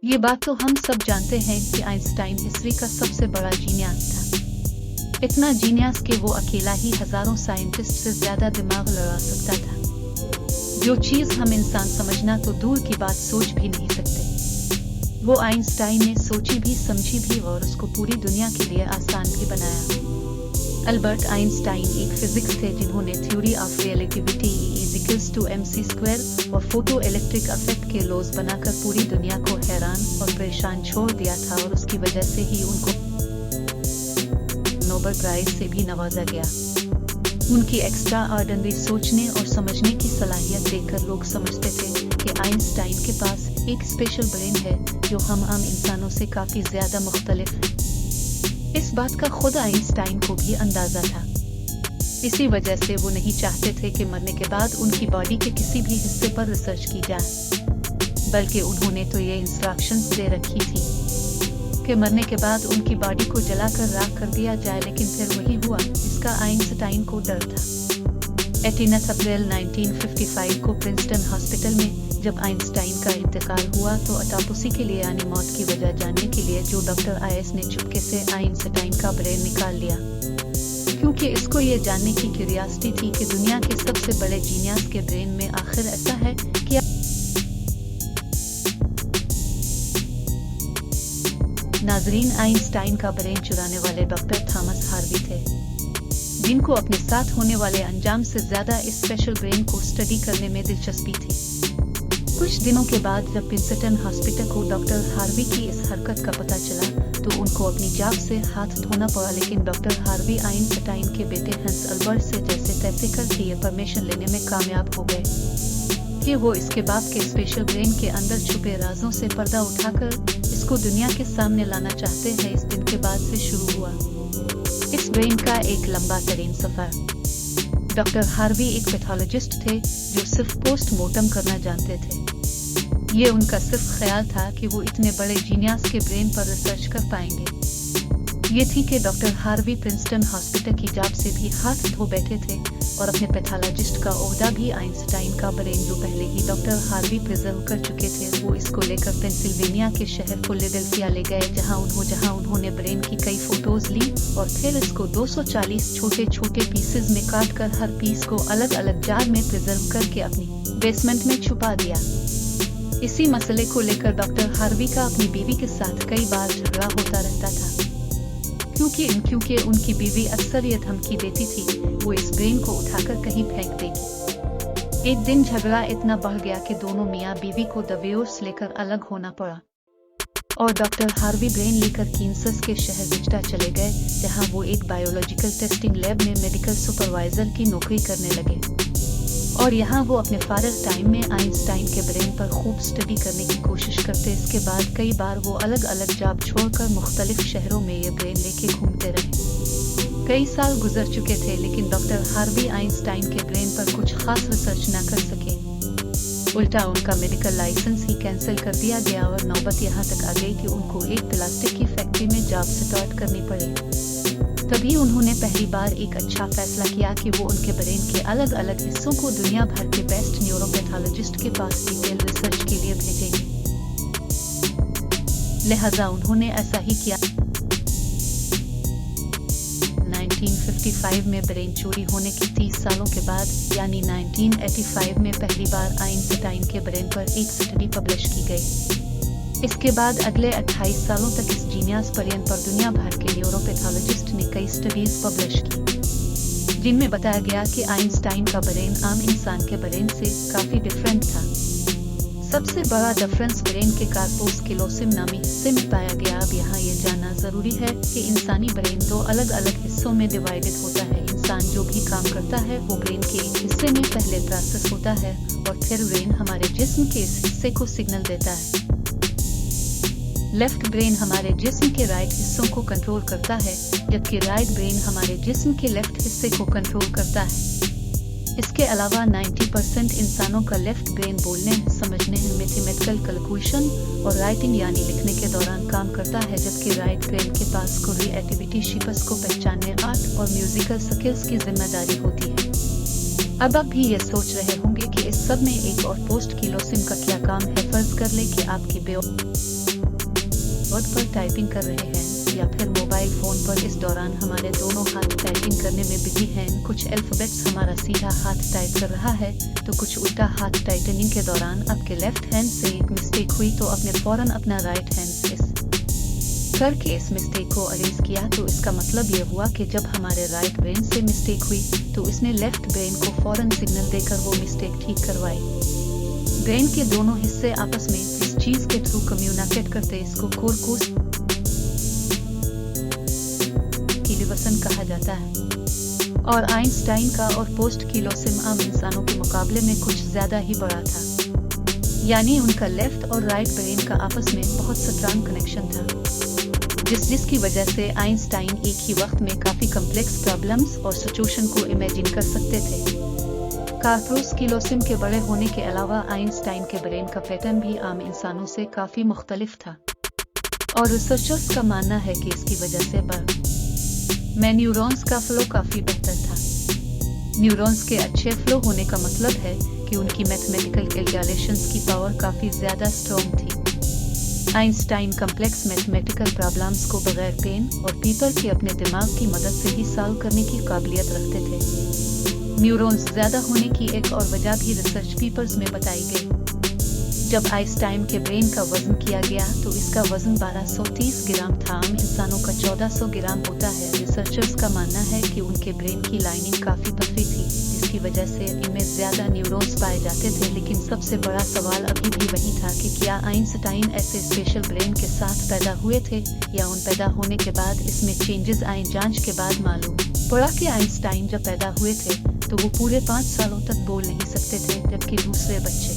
ये बात तो हम सब जानते हैं कि आइंस्टाइन हिस्ट्री का सबसे बड़ा जीनियस था। इतना जीनियस कि वो अकेला ही हजारों साइंटिस्ट से ज्यादा दिमाग लड़ा सकता था। जो चीज हम इंसान समझना तो दूर की बात सोच भी नहीं सकते, वो आइंस्टाइन ने सोची भी समझी भी और उसको पूरी दुनिया के लिए आसान भी बनाया। अल्बर्ट आइंस्टाइन एक फिजिक्स थे जिन्होंने थ्योरी ऑफ रिलेटिविटी E=mc² और फोटो इलेक्ट्रिक इफेक्ट के लॉज बनाकर पूरी दुनिया को हैरान और परेशान छोड़ दिया था, और उसकी वजह से ही उनको नोबेल प्राइज से भी नवाजा गया। उनकी एक्स्ट्रा ऑर्डिनरी सोचने और समझने की सलाहियत देखकर लोग समझते थे कि आइंस्टाइन के पास एक स्पेशल ब्रेन है जो हम आम इंसानों से काफी ज्यादा मुख्तलिफ है। इस बात का खुद आइंस्टाइन को भी अंदाजा था। इसी वजह से वो नहीं चाहते थे कि मरने के बाद उनकी बॉडी के किसी भी हिस्से पर रिसर्च की जाए, बल्कि उन्होंने तो ये इंस्ट्रक्शंस दे रखी थी कि मरने के बाद उनकी बॉडी को जलाकर राख कर दिया जाए। लेकिन फिर वही हुआ जिसका आइंस्टाइन को डर था। 18 अप्रैल 1955 को प्रिंसटन हॉस्पिटल में जब आइंस्टाइन का इंतकाल हुआ तो ऑटोप्सी के लिए यानी मौत की वजह जानने के लिए जो डॉक्टर आईएस ने चुपके से आइंस्टाइन का ब्रेन निकाल लिया, क्योंकि इसको ये जानने की क्यूरियोसिटी थी कि दुनिया के सबसे बड़े जीनियस के ब्रेन में आखिर ऐसा है क्या। नाजरीन, आइंस्टाइन का ब्रेन चुराने वाले डॉक्टर थॉमस हार्वी थे, जिनको अपने साथ होने वाले अंजाम से ज्यादा इस स्पेशल ब्रेन को स्टडी करने में दिलचस्पी थी। कुछ दिनों के बाद जब प्रिंसटन हॉस्पिटल को डॉक्टर हार्वी की इस हरकत का पता चला तो उनको अपनी जॉब से हाथ धोना पड़ा। लेकिन डॉक्टर हार्वी आइंस्टाइन के बेटे हंस अल्बर्ट से जैसे तैसे करके ये परमिशन लेने में कामयाब हो गए कि वो इसके बाप के स्पेशल ब्रेन के अंदर छुपे राजों से पर्दा उठाकर इसको दुनिया के सामने लाना चाहते हैं। इस दिन के बाद से शुरू हुआ इस ब्रेन का एक लंबा तरीन सफर। डॉक्टर हार्वी एक पैथोलॉजिस्ट थे जो सिर्फ पोस्टमार्टम करना जानते थे। ये उनका सिर्फ ख्याल था कि वो इतने बड़े जीनियस के ब्रेन पर रिसर्च कर पाएंगे। ये थी कि डॉक्टर हार्वी प्रिंसटन हॉस्पिटल की जॉब से भी हाथ धो बैठे थे और अपने पैथोलॉजिस्ट का ओहदा भी आइंस्टाइन का ब्रेन जो पहले ही डॉक्टर हार्वी प्रिजर्व कर चुके थे, वो इसको लेकर पेंसिल्वेनिया के शहर फिलाडेल्फिया ले गए, जहां उन्होंने ब्रेन की कई फोटोज ली और फिर इसको 240 छोटे छोटे पीसेज में काट कर हर पीस को अलग अलग जार में प्रिजर्व करके अपनी बेसमेंट में छुपा दिया। इसी मसले को लेकर डॉक्टर हार्वी का अपनी बीवी के साथ कई बार झगड़ा होता रहता था, क्योंकि उनकी बीवी अक्सर ये धमकी देती थी वो इस ब्रेन को उठाकर कहीं फेंक देगी। एक दिन झगड़ा इतना बढ़ गया कि दोनों मियाँ बीवी को डिवोर्स लेकर अलग होना पड़ा और डॉक्टर हार्वी ब्रेन लेकर कैंसस के शहर विस्टा चले गए, जहां वो एक बायोलॉजिकल टेस्टिंग लैब में मेडिकल सुपरवाइजर की नौकरी करने लगे। और यहाँ वो अपने फारग टाइम में आइंस्टाइन के ब्रेन पर खूब स्टडी करने की कोशिश करते। इसके बाद कई बार वो अलग अलग जॉब छोड़कर मुख्तलिफ शहरों में ये ब्रेन लेके घूमते रहे। कई साल गुजर चुके थे लेकिन डॉक्टर हार्वी आइंस्टाइन के ब्रेन पर कुछ खास रिसर्च न कर सके। उल्टा उनका मेडिकल लाइसेंस ही कैंसिल कर दिया गया और नौबत यहाँ तक आ गई कि उनको एक प्लास्टिक की फैक्ट्री में जॉब स्टार्ट करनी पड़ी। तभी उन्होंने पहली बार एक अच्छा फैसला किया कि वो उनके ब्रेन के अलग अलग हिस्सों को दुनिया भर के बेस्ट न्यूरोपैथोलॉजिस्ट के पास डिटेल रिसर्च के लिए भेजेंगे। लिहाजा उन्होंने ऐसा ही किया। 1955 में ब्रेन चोरी होने के 30 सालों के बाद यानी 1985 में पहली बार आइंस्टाइन के ब्रेन पर एक स्टडी पब्लिश की गई। इसके बाद अगले 28 सालों तक इस जीनियस ब्रेन पर दुनिया भर के न्यूरोपैथोलॉजिस्ट ने कई स्टडीज पब्लिश की, जिनमें बताया गया कि आइंस्टाइन का ब्रेन आम इंसान के ब्रेन से काफी डिफरेंट था। सबसे बड़ा डिफरेंस ब्रेन के कार्पोस कैलोसिस नामी हिस्से में पाया गया। अब यहाँ ये जानना जरूरी है कि इंसानी ब्रेन दो अलग अलग हिस्सों में डिवाइडेड होता है। इंसान जो भी काम करता है वो ब्रेन के एक हिस्से में पहले प्रोसेस होता है और फिर ब्रेन हमारे जिस्म के इस हिस्से को सिग्नल देता है। लेफ्ट ब्रेन हमारे जिस्म के राइट हिस्सों को कंट्रोल करता है, जबकि राइट ब्रेन हमारे जिस्म के लेफ्ट हिस्से को कंट्रोल करता है। इसके अलावा 90% इंसानों का लेफ्ट ब्रेन बोलने, समझने, मैथमेटिकल कैलकुलेशन और राइटिंग यानी लिखने के दौरान काम करता है, जबकि राइट ब्रेन के पास क्रिएटिविटी, शिप्स को पहचानने, आर्ट और म्यूजिकल स्किल्स की जिम्मेदारी होती है। अब आप भी ये सोच रहे होंगे कि इस सब में एक और पोस्ट कैलोसिस का क्या काम है। फर्ज कर ले कि आपकी कीबोर्ड पर टाइपिंग कर रहे हैं या फिर मोबाइल फोन पर इस दौरान हमारे दोनों हाथ टाइपिंग करने में बिजी हैं। कुछ अल्फाबेट्स हमारा सीधा हाथ टाइप कर रहा है तो कुछ उल्टा हाथ टाइटनिंग के दौरान आपके लेफ्ट हैंड से एक मिस्टेक हुई तो आपने फौरन अपना राइट हैंड इस करके इस मिस्टेक को अरेज किया। तो इसका मतलब ये हुआ कि जब हमारे राइट ब्रेन से मिस्टेक हुई तो उसने लेफ्ट ब्रेन को फौरन सिग्नल देकर वो मिस्टेक ठीक करवाई। ब्रेन के दोनों हिस्से आपस में इस चीज के थ्रू कम्युनिकेट करते इसको कोर्टेक्स किलोसिम कहा जाता है। और आइंस्टाइन का और पोस्ट किलोसिम आम इंसानों के मुकाबले में कुछ ज्यादा ही बड़ा था, यानी उनका लेफ्ट और राइट ब्रेन का आपस में बहुत स्ट्रांग कनेक्शन था, जिसकी वजह से आइंस्टाइन एक ही वक्त में काफी कॉम्प्लेक्स प्रॉब्लम्स और सिचुएशन को इमेजिन कर सकते थे। कार्पोस किलोसिम के बड़े होने के अलावा आइंस्टाइन के ब्रेन का पैटर्न भी आम इंसानों से काफी मुख्तलिफ था और रिसर्चर्स का मानना है कि इसकी वजह से में न्यूरॉन्स का फ्लो काफी बेहतर था। न्यूरॉन्स के अच्छे फ्लो होने का मतलब है कि उनकी मैथमेटिकल कैलकुलेशंस की पावर काफी ज्यादा स्ट्रॉन्ग थी। आइंस्टाइन कॉम्प्लेक्स मैथमेटिकल प्रॉब्लम्स को बगैर पेन और पेपर के अपने दिमाग की मदद से ही सॉल्व करने की काबिलियत रखते थे। न्यूरॉन्स ज्यादा होने की एक और वजह भी रिसर्च पेपर्स में बताई गई। जब आइंस्टाइन के ब्रेन का वजन किया गया तो इसका वजन 1230 ग्राम था, आम इंसानों का 1400 ग्राम होता है। रिसर्चर्स का मानना है कि उनके ब्रेन की लाइनिंग काफी पतली थी, जिसकी वजह से इनमें ज्यादा न्यूरॉन्स पाए जाते थे। लेकिन सबसे बड़ा सवाल अभी भी वही था कि क्या आइंस्टाइन ऐसे स्पेशल ब्रेन के साथ पैदा हुए थे या उन पैदा होने के बाद इसमें चेंजेस आए। जांच के बाद मालूम पड़ा कि आइंस्टाइन जब पैदा हुए थे तो वो पूरे 5 सालों तक बोल नहीं सकते थे, जबकि दूसरे बच्चे